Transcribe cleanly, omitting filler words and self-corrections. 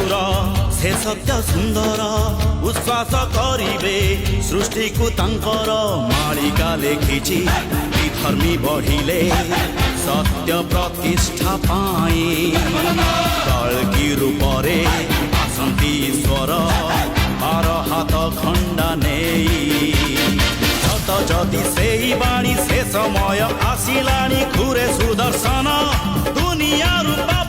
मधुर से सत्य सुंदर उश्वास करिबे सृष्टि को तांकर मालिका लेखिछि विधर्मी बढ़िले सत्य प्रतिष्ठा पाई कल्कि रूपरे आसंती ईश्वर बार हाथ खंडा नेई सत जदि सेई बाणी से समय आसिलाणी खुरे सुदर्शन दुनिया रूप